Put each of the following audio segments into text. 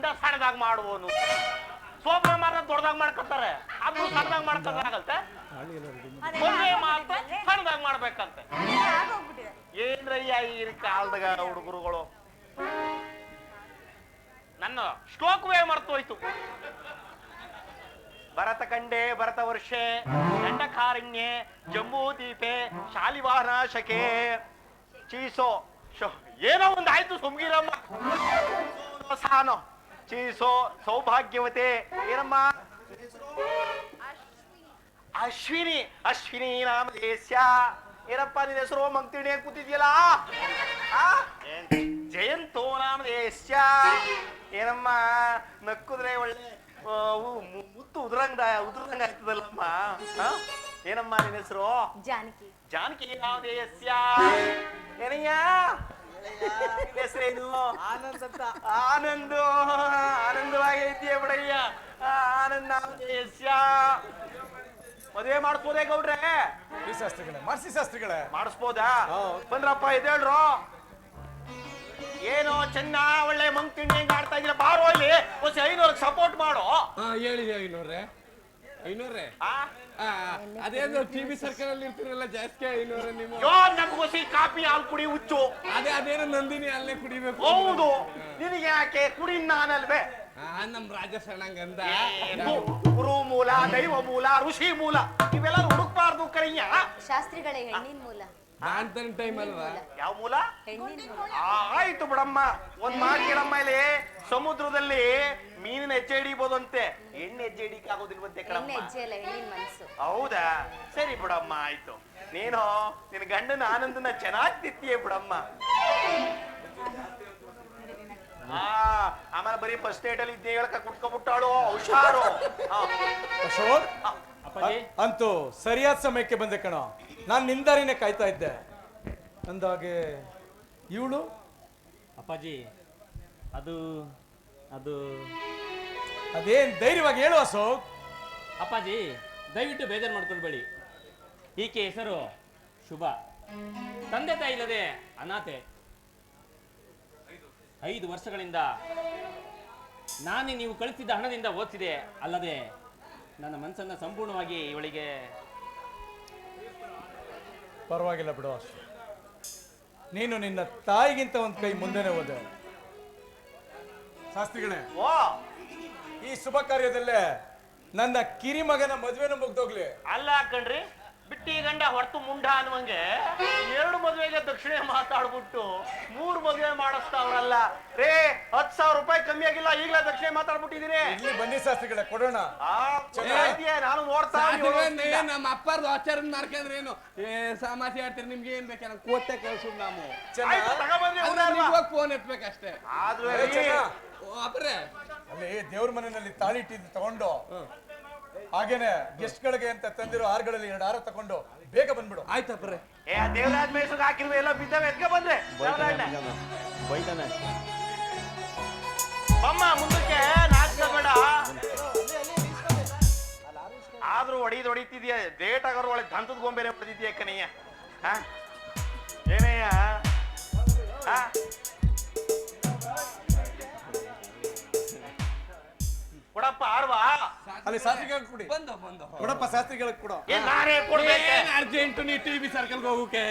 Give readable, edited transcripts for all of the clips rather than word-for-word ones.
ದೊಡ್ಡ ಸಣ್ಣದಾಗ ಮಾಡುವನು. ಸೋಪ್ನ ಮಾತ್ರ ದೊಡ್ಡದಾಗ ಮಾಡ್ಕೊತಾರೆ, ಅದು ಸಣ್ಣದಾಗ ಮಾಡ್ಕೊಳಾಗತ್ತೆ. ಮದುವೆ ಮಾತ್ರ ಸಣ್ಣದಾಗ ಮಾಡ್ಬೇಕಂತೆ. ಏನ್ರಯ್ಯ ಈ ಕಾಲದಾಗ ಹುಡುಗರುಗಳು. ನನ್ನ ಶ್ಲೋಕವೇ ಮರ್ತೋಯ್ತು. ಭರತ ಕಂಡೆ ಭರತ ವರ್ಷೆ ದಂಡಕಾರಣ್ಯೆ ಜಂಬೂದೀಪೆ ಶಾಲಿವಾಹನ ಶಕೆ ಚೀಸೋ ಏನೋ ಒಂದು ಆಯ್ತು ಸುಮ್ಗಿರಮ್ಮ. ಸಾನೋ ಚೀಸೋ ಸೌಭಾಗ್ಯವತೆ ಏನಮ್ಮ ಅಶ್ವಿನಿ ಅಶ್ವಿನಿ ನಾಮ ದೇಶ್ಯ ಏನಪ್ಪ ನಿನ್ನ ಹೆಸರು ಮಂಗ್ತಿಣಿ ಕೂತಿದ್ಯಲ್ಲ. ಜಯಂತೋ ನಾಮ ದೇಶ್ಯ ಏನಮ್ಮ ನಕ್ಕುದ್ರೆ ಒಳ್ಳೆ ಮುತ್ತು ಉದ್ರಂಗ ಆಗ್ತದಲ್ಲಮ್ಮ. ಏನಮ್ಮ ನಿನ್ನ ಹೆಸರು? ಜಾನಕಿ. ಜಾನಕಿ ನಾಮ ದೇಶ್ಯ ಏನಯ್ಯ ಹೆಸರೇನು? ಆನಂದ್ ಅಂತ. ಆನಂದು ಆನಂದವಾಗಿ ಇದೆಯಾ ಬಿಡಯ್ಯ. ಆನಂದ್ ನಾಮ ದೇಶ್ಯ. ಮದುವೆ ಮಾಡಿಸ್ಬೋದೇ ಗೌಡ್ರೆ? ಮಾಡಿಸಿ ಶಾಸ್ತ್ರಿಗಳೇ. ಮಾಡಿಸ್ಬೋದಾ? ಬಂದ್ರಪ್ಪ ಎದ್ದೇಳ್ರು. ಏನೋ ಚೆನ್ನ ಒಳ್ಳೆ ಮಂಗ್ ತಿಂಡಿ ಹೆಂಗ್ ಆಡ್ತಾ ಇದ್ದೀರಾ, ಬಾರೋ ಇಲ್ಲಿ ಹೊಸ 500 ಸಪೋರ್ಟ್ ಮಾಡೋ. ಹೇಳಿ 500 ಅದೇನು ಟಿವಿ ಸರ್ಕಲ್ ಅಲ್ಲಿ ಇರ್ತೀರಲ್ಲ ಜಾಸ್ತಿ 500 ನೀವು. ನಮ್ಗೋಸಿ ಕಾಫಿ ಹಾಲು ಕುಡಿ ಹುಚ್ಚು. ಅದೇನೋ ನಂದಿನಿ ಅಲ್ಲೇ ಕುಡಿಬೇಕು. ಹೌದು, ನಿನಗೆ ಯಾಕೆ ಕುಡಿ ನಾನಲ್ವೇ? ನಮ್ ರಾಜಶರಣಂಗಂದ ಗುರು ಮೂಲ ದೈವ ಮೂಲ ಋಷಿ ಮೂಲ ಇವೆಲ್ಲ ಹುಡುಕ್ಬಾರ್ದು ಕರಿಯ. ಶಾಸ್ತ್ರಿಗಳೇ ಹೆಣ್ಣಿನ ಮೂಲ. ಟೈಮ್ ಅಲ್ವಾ? ಯಾವ ಮೂಲ? ಹೆಣ್ಣಿನ ಮೂಲ. ಆಯ್ತು ಬಿಡಮ್ಮ. ಒಂದ್ ಮಾತು ಕೇಳಮ್ಮ, ಇಲ್ಲಿ ಸಮುದ್ರದಲ್ಲಿ ಮೀನಿನ ಹೆಜ್ಜೆ ಹಿಡಿಬೋದಂತೆ, ಹೆಣ್ಣು ಹೆಜ್ಜೆ ಹಿಡಿಕ್ ಆಗೋದಿಲ್ವಂತೆ ಕಣಮ್ಮ. ಹೆಜ್ಜೆ ಅಲ್ಲ, ಹೆಣ್ಣಿನ ಮನಸ್ಸು. ಹೌದಾ? ಸರಿ ಬಿಡಮ್ಮ, ಆಯ್ತು. ನೀನು ನಿನ್ ಗಂಡನ ಆನಂದನ ಚೆನ್ನಾಗಿ ತಿತ್ತೀಯ ಬಿಡಮ್ಮ. ಆಮೇಲೆ ಬರೀ ಫಸ್ಟ್ ಏಟ್ ಅಲ್ಲಿ ಇದ್ದೇ ಹೇಳಕ ಕುಟ್ಕೊಬಿಟ್ಟಾಳು. ಹುಷಾರು. ಅಶೋಕ್, ಅಂತೂ ಸರಿಯಾದ ಸಮಯಕ್ಕೆ ಬಂದೆ ಕಣ. ನಾನು ನಿಂದಾರಿನೇ ಕಾಯ್ತಾ ಇದ್ದೆ. ಅಂದಾಗೆ ಇವಳು ಅಪ್ಪಾಜಿ ಅದು ಅದು ಅದೇನ್ ಧೈರ್ಯವಾಗಿ ಹೇಳು ಅಶೋಕ್. ಅಪ್ಪಾಜಿ ದಯವಿಟ್ಟು ಬೇಜಾರು ಮಾಡ್ಕೊಳ್ಬೇಡಿ. ಈಕೆ ಹೆಸರು ಶುಭ. ತಂದೆ ತಾಯಿ ಇಲ್ಲದೆ ಅನಾಥೆ. 5 ವರ್ಷಗಳಿಂದ ನಾನೇ ನೀವು ಕಳಿಸಿದ್ದ ಹಣದಿಂದ ಓದಿಸಿದೆ. ಅಲ್ಲದೆ ನನ್ನ ಮನಸ್ಸನ್ನ ಸಂಪೂರ್ಣವಾಗಿ ಇವಳಿಗೆ. ಪರವಾಗಿಲ್ಲ ಬಿಡು ಅಶೋಕ್, ನೀನು ನಿನ್ನ ತಾಯಿಗಿಂತ ಒಂದು ಕೈ ಮುಂದೆನೆ ಹೋದೆ. ಶಾಸ್ತ್ರಿಗಳೇ, ಈ ಶುಭ ಕಾರ್ಯದಲ್ಲೇ ನನ್ನ ಕಿರಿಮಗನ ಮದುವೆನ ಮುಗ್ದೋಗ್ಲಿ. ಅಲ್ಲ ಕಣ್ರಿ, ಬಿಟ್ಟಿ ಗಂಡ ಹೊರತು ಮುಂಡ ಅನ್ನುವಂಗೆ 2 ಮದುವೆಗೆ ದಕ್ಷಿಣೆ ಮಾತಾಡ್ಬಿಟ್ಟು 3 ಮದುವೆ ಮಾಡಿಸ್ತಾವ್ರಲ್ಲ ರೇ. 10,000 ರೂಪಾಯಿ ಕಮ್ಮಿ ಆಗಿಲ್ಲ, ಈಗಲೇ ದಕ್ಷಿಣೆ ಮಾತಾಡ್ಬಿಟ್ಟಿದೀನಿ. ಇಲ್ಲಿ ಬನ್ನಿ ಶಾಸ್ತ್ರಿಗಳೇ, ಕೊಡೋಣ. ನಾನು ನೋಡ್ತಾ ನಮ್ಮ ಅಪ್ಪಾರ್ದು ಆಚಾರ ಮಾಡ್ಕೊಂಡ್ರೇನು ಸಮಾಧಿ ಆಡ್ತೀರಿ. ನಿಮ್ಗೆ ಏನ್ ಬೇಕಾ ಕೋಟೆ ಕಳ್ಸೋದು ನಾವು ಫೋನ್ ಎತ್ಬೇಕಷ್ಟೇ. ಅಪ್ರೆ ಅಲ್ಲಿ ದೇವ್ರ ಮನೆಯಲ್ಲಿ ತಾಳಿ ಇಟ್ಟಿದ್ದು ತಗೊಂಡು, ಹಾಗೇನೆ ಗೆಸ್ಟ್ಗಳಿಗೆ ಅಂತ ತಂದಿರೋ ಹಾರಗಳಲ್ಲಿ 2 ಹಾರ ತಗೊಂಡು ಬೇಗ ಬಂದ್ಬಿಡು. ಆಯ್ತಪ್ರೆ. ದೇವರಾಜ್ ಮೇಸುಗ್ ಹಾಕಿಲ್ವ ಎಲ್ಲ ಬಿದ್ದವೆ, ಎತ್ಕ ಬಂದ್ರೆ ಬಮ್ಮ ಮುಂದಕ್ಕೆ ನಾಚ್ಕೋಬೇಡ. ಆದ್ರೂ ಹೊಡಿತಿದ್ಯಾ, ಡೇಟ್ ಆಗೋರು ಒಳ್ಳೆ ದಂತದ ಗೊಂಬೆನೆ ಹೊಡೆದಿದ್ಯಾ ಕನಯ್ಯ. ಏನಯ್ಯ? ಕೊಡಪ್ಪ ಆಡ್ವಾ. ಅಲ್ಲಿ ಶಾಸ್ತ್ರಿಗಳಿಗೆ ಕೊಡಿ. ಕೊಡಪ್ಪ ಶಾಸ್ತ್ರಿಗಳಿಗೆ ಕೊಡು. ನಾನೇ ಕೊಡ್ಬೇಕು. ಅರ್ಜೆಂಟ್ ನೀ ಟಿವಿ ಸರ್ಕಲ್ಗೆ ಹೋಗೋಕೆ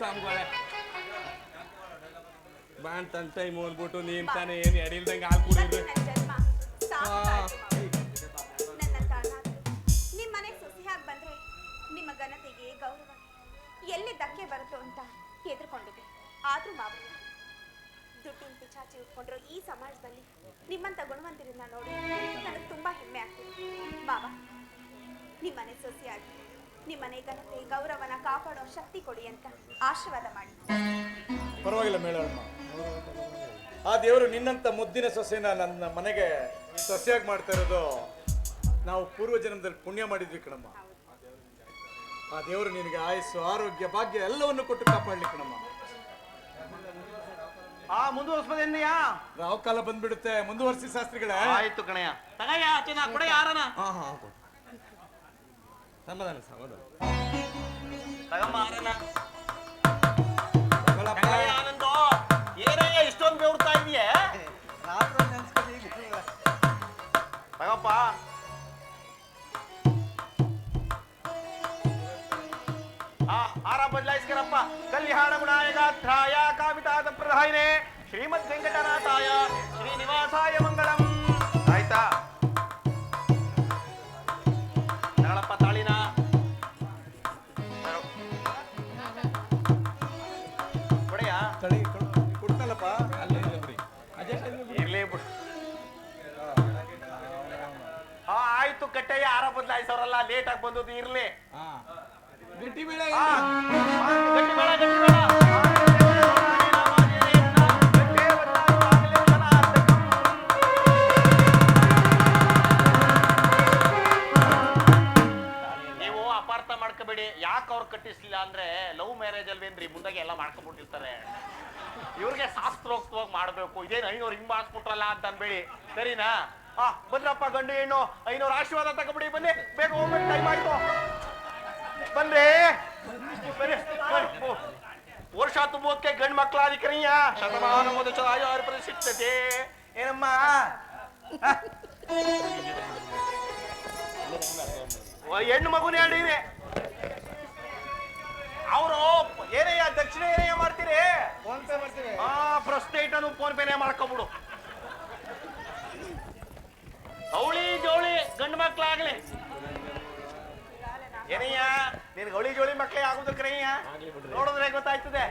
ಸಾಮ್ಗಳೇ ಬಾಂಡ್ ತನ್ ಟೈಮ್ ಓದ್ಬಿಟ್ಟು ನೀನ್ ತಾನೇ ಏನ್ ಎಡಿಲ್ದಂಗೆ ಹಾಲು ಕುಡಿದ್ರೆ. ನಿಮ್ಮ ಮನೆ ಸೊಸೆಯಾಗಿ ಬಂದ್ರೆ ನಿಮ್ಮ ಘನತೆಗೆ ಗೌರವ ಎಲ್ಲಿ ಧಕ್ಕೆ ಬರುತ್ತೋ ಅಂತ ಹೆದರ್ಕೊಂಡಿದೆ. ಆದ್ರೂ ಮಾವ, ದುಡ್ಡಿನ ಪಿಚಾಚಿ ಉಟ್ಕೊಂಡಿರೋ ಈ ಸಮಾಜದಲ್ಲಿ ನಿಮ್ಮಂತ ಗುಣವಂತರನ್ನ ನೋಡಿ ನನಗೆ ತುಂಬಾ ಹೆಮ್ಮೆ ಆಗ್ತಿದೆ. ಮಾವ, ನಿಮ್ಮನೆ ಸೊಸೆಯಾಗಿ ನಿಮ್ಮನೆ ಘನತೆ ಗೌರವನ ಕಾಪಾಡೋ ಶಕ್ತಿ ಕೊಡಿ ಅಂತ ಆಶೀರ್ವಾದ ಮಾಡಿ. ಪರವಾಗಿಲ್ಲ ಮೇಳಮ್ಮ, ಆ ದೇವರು ನಿನ್ನಂತ ಮುದ್ದಿನ ಸೊಸೆನ ನನ್ನ ಮನೆಗೆ ಸೊಸೆಯಾಗಿ ಮಾಡ್ತಾ ಇರೋದು ನಾವು ಪೂರ್ವ ಜನ್ಮದಲ್ಲಿ ಪುಣ್ಯ ಮಾಡಿದ್ವಿ ಕಣಮ್ಮ. ಆ ದೇವರು ನಿನಗೆ ಆಯಸ್ಸು ಆರೋಗ್ಯ ಭಾಗ್ಯ ಎಲ್ಲವನ್ನು ಕೊಟ್ಟು ಕಾಪಾಡ್ಲಿ ಕಣಮ್ಮ. ಮುಂದುವರ್ಸ್ಬೋದೇನ್ಯಾ? ರಾವ್ ಕಾಲ ಬಂದ್ಬಿಡುತ್ತೆ, ಮುಂದುವರ್ಸಿ ಶಾಸ್ತ್ರಿಗಳೇ. ಆಯ್ತು ಕಣಯ್ಯ, ತಗಯ್ಯ ಚಿನ್ನ ಕೊಡ ಯಾರನ. ಸಮಾಧಾನ ಸಮಾಧಾನ ತಗಮ್ಮ ಆರನ. ಆನಂದ ಏನಯ್ಯ ಇಷ್ಟೊಂದು ಬೆವರ್ತಾ ಇದೆಯೇ? ಶ್ರೀನಿವಾಸಾಯ ಕಾಮಿತಾದ ಪ್ರಧಾಯಿನೇ ಶ್ರೀಮದ್ ವೆಂಕಟನಾಥಾಯ ಶ್ರೀನಿವಾಸಾಯ ಮಂಗಳಂ. ಆಯ್ತಾ ತಗೊಳಪ್ಪ ತಾಳಿನ. ಕೊಡೆಯಾ ಕೊಡ್ತಲ್ಲಪ್ಪ ಇರ್ಲಿ ಬಿಡು. ಹಾ ಆಯ್ತು ಕಟ್ಟಯ್ಯ, ಆರ ಬದಲಾಯಿಸೋರಲ್ಲ, ಲೇಟ್ ಆಗಿ ಬಂದದ್ದು ಇರ್ಲಿ. ಗಟ್ಟಿ ಬೇಡ ಆ, ಗಟ್ಟಿ ಬೇಡ, ಗಟ್ಟಿ ಬೇಡ. ನೀವು ಅಪಾರ್ಥ ಮಾಡ್ಕೋಬೇಡಿ. ಯಾಕೆ ಅವ್ರು ಕಟ್ಟಿಸ್ಲಿಲ್ಲ ಅಂದ್ರೆ ಲವ್ ಮ್ಯಾರೇಜ್ ಅಲ್ವೇನ್ರಿ, ಮುಂದಾಗೆ ಎಲ್ಲ ಮಾಡ್ಕೊಂಡ್ಬಿಟ್ಟಿರ್ತಾರೆ. ಇವ್ರಿಗೆ ಶಾಸ್ತ್ರೋಕ್ತವಾಗಿ ಮಾಡ್ಬೇಕು. ಇದೇನು 500 ಹಿಂಗ್ ಮಾಡಿಸ್ಬಿಟ್ರಲ್ಲ ಅಂತ ಅನ್ಬೇಡಿ, ಸರಿನಾ? ಬಂದ್ರಪ್ಪ ಗಂಡು ಹೆಣ್ಣು 500 ಆಶೀರ್ವಾದ ತಗೊಬಿಡಿ. ಬನ್ನಿ, ಬೇಗ ಹೋಗ್ಬೇಕು, ಟೈಮ್ ಆಯ್ತು. ಬನ್ರಿ ಬನ್ನಿ. ವರ್ಷ ತುಂಬೋದಕ್ಕೆ ಗಂಡು ಮಕ್ಕಳಾದಿಕರಿಯ ಶತಮಾನ ಮೊದಲು ಆಯುರ್ಪದ ಸಿಗ್ತದೆ ಏನಮ್ಮ. ಹೆಣ್ಣು ಮಗುನೇ ಹೇಳಿರಿ. ಅವರು ಏನಯ್ಯ ದಕ್ಷಿಣ ಏನಯ್ಯ ಮಾಡ್ತೀರಿ? ಫೋನ್ ಪೇ ಮಾಡ್ತೀವಿ. ಪ್ರಶ್ನೆ ಇಟ್ಟನು ಫೋನ್ ಪೇನೇ ಮಾಡ್ಕೊಬಿಡು. ಅವಳಿ ಜೋಳಿ ಗಂಡು ಮಕ್ಳಾಗ್ಲಿ. ಏನಯ್ಯ ನಿನ್ಗೆ ಅವಳಿ ಜೋಳಿ ಮಕ್ಳೇ ಆಗುದು ಕ್ರಯ್ಯ, ನೋಡಿದ್ರೆ ಗೊತ್ತಾಯ್ತದೆ.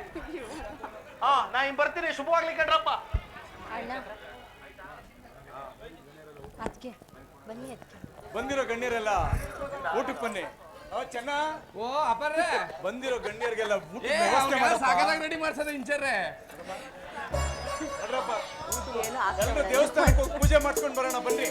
ನಾ ಹಿಂಗ್ ಬರ್ತೀನಿ, ಶುಭವಾಗ್ಲಿ ಕಣ್ರಪ್ಪ. ಅಣ್ಣ ಅದಕ್ಕೆ ಬನ್ನಿ, ಅದಕ್ಕೆ ಬಂದಿರೋ ಗಣ್ಯರೆಲ್ಲ ಊಟಕ್ಕೆ ಬನ್ನಿ. ಚೆನ್ನ ಓ ಅಪ್ಪರ್ರೆ, ಬಂದಿರೋ ಗಣ್ಯರಿಗೆಲ್ಲ ಊಟ ಏ ವ್ಯವಸ್ಥೆ ಮಾಡಪ್ಪ. ಸಾಕಾಗಿ ರೆಡಿ ಮಾಡ್ಸದ ಇಂಚರ್ರೆ. ನೋಡ್ರಪ್ಪ, ಏನು ಎಲ್ರು ದೇವಸ್ಥಾನಕ್ಕೆ ಹೋಗಿ ಪೂಜೆ ಮಾಡ್ಕೊಂಡು ಬರೋಣ ಬನ್ನಿ.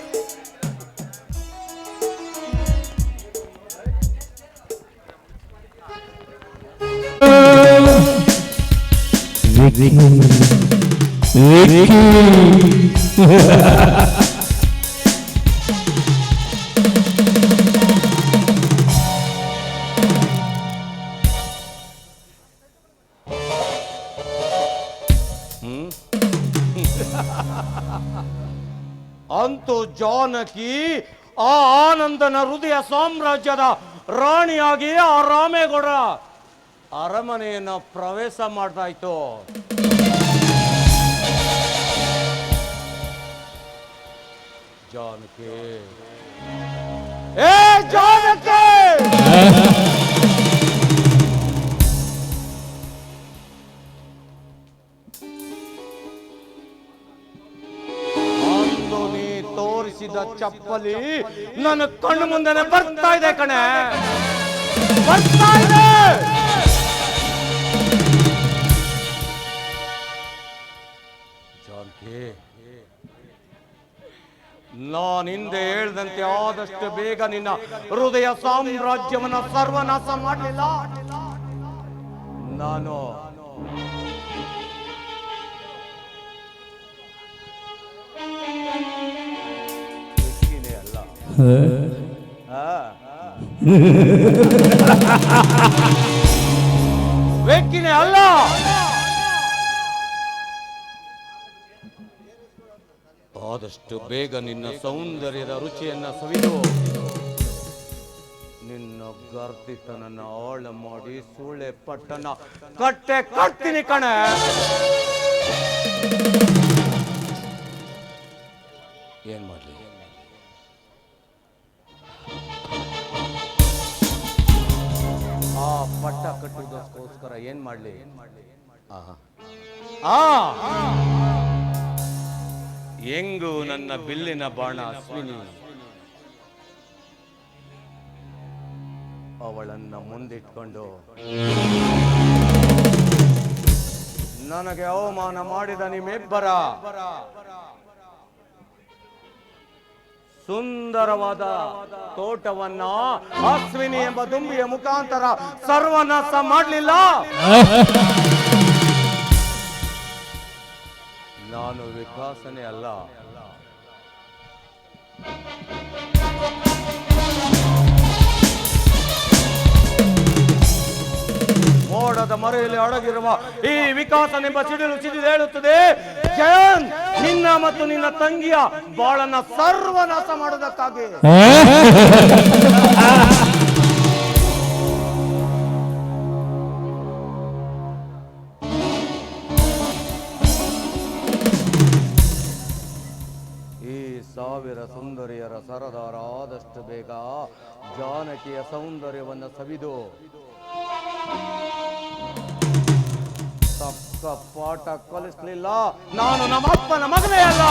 ಅಂತೂ ಜಾನಕಿ ಆ ಆನಂದನ ಹೃದಯ ಸಾಮ್ರಾಜ್ಯದ ರಾಣಿಯಾಗಿ ಆ ರಾಮೇಗೌಡ ಅರಮನೆಯನ್ನ ಪ್ರವೇಶ ಮಾಡ್ತಾಯ್ತು. ಜಾನಕಿ, ಏ ಜಾನಕಿ, ಅಂದು ನೀ ತೋರಿಸಿದ ಚಪ್ಪಲಿ ನನ್ನ ಕಣ್ಣು ಮುಂದೆನೆ ಬರ್ತಾ ಇದೆ ಕಣೆ, ಬರ್ತಾ ಇದೆ. ಜಾನಕಿ, ನಾನು ಹಿಂದೆ ಹೇಳ್ದಂತೆ ಆದಷ್ಟು ಬೇಗ ನಿನ್ನ ಹೃದಯ ಸಾಮ್ರಾಜ್ಯವನ್ನ ಸರ್ವನಾಶ ಮಾಡಲಿಲ್ಲ ನಾನು. ವ್ಯಕ್ತಿನೇ ಅಲ್ಲ, ವ್ಯಕ್ತಿನೇ ಅಲ್ಲ, ಆದಷ್ಟು ಬೇಗ ನಿನ್ನ ಸೌಂದರ್ಯದ ರುಚಿಯನ್ನ ಸವಿದು ನಿನ್ನ ಗರ್ದಿತನನ್ನ ಆಳ ಮಾಡಿ ಸೂಳೆ ಪಟ್ಟನ ಕಟ್ಟೆ ಕಟ್ತೀನಿ ಕಣೆ. ಏನ್ ಮಾಡ್ಲಿ? ಆ ಪಟ್ಟ ಕಟ್ಟುವುದಕ್ಕೋಸ್ಕರ ಏನ್ ಮಾಡ್ಲಿ? ಹೆಂಗು ನನ್ನ ಬಿಲ್ಲಿನ ಬಾಣ ಅಶ್ವಿನಿ ಅವಳನ್ನ ಮುಂದಿಟ್ಕೊಂಡು ನನಗೆ ಅವಮಾನ ಮಾಡಿದ ನಿಮ್ಮಿಬ್ಬರ ಸುಂದರವಾದ ತೋಟವನ್ನ ಅಶ್ವಿನಿ ಎಂಬ ದುಂಬಿಯ ಮುಖಾಂತರ ಸರ್ವನಾಶ ಮಾಡಲಿಲ್ಲ. ನಾನು ವಿಕಾಸನೇ ಅಲ್ಲ, ಮೋಡದ ಮರೆಯಲ್ಲಿ ಅಡಗಿರುವ ಈ ವಿಕಾಸನೆಂಬ ಸಿಡಿಲು ಸಿಡಿದು ಹೇಳುತ್ತದೆ, ಜಯನ್ ನಿನ್ನ ಮತ್ತು ನಿನ್ನ ತಂಗಿಯ ಬಾಳನ್ನ ಸರ್ವನಾಶ ಮಾಡೋದಕ್ಕಾಗಿ. ಈ 1000 ಸುಂದರಿಯರ ಸರದಾರ ಆದಷ್ಟು ಬೇಗ ಜಾನಕಿಯ ಸೌಂದರ್ಯವನ್ನು ಸವಿದು ತಕ್ಕ ಪಾಠ ಕಲಿಸ್ಲಿಲ್ಲ ನಾನು ನಮ್ಮಪ್ಪನ ಮಗನೇ ಅಲ್ಲ.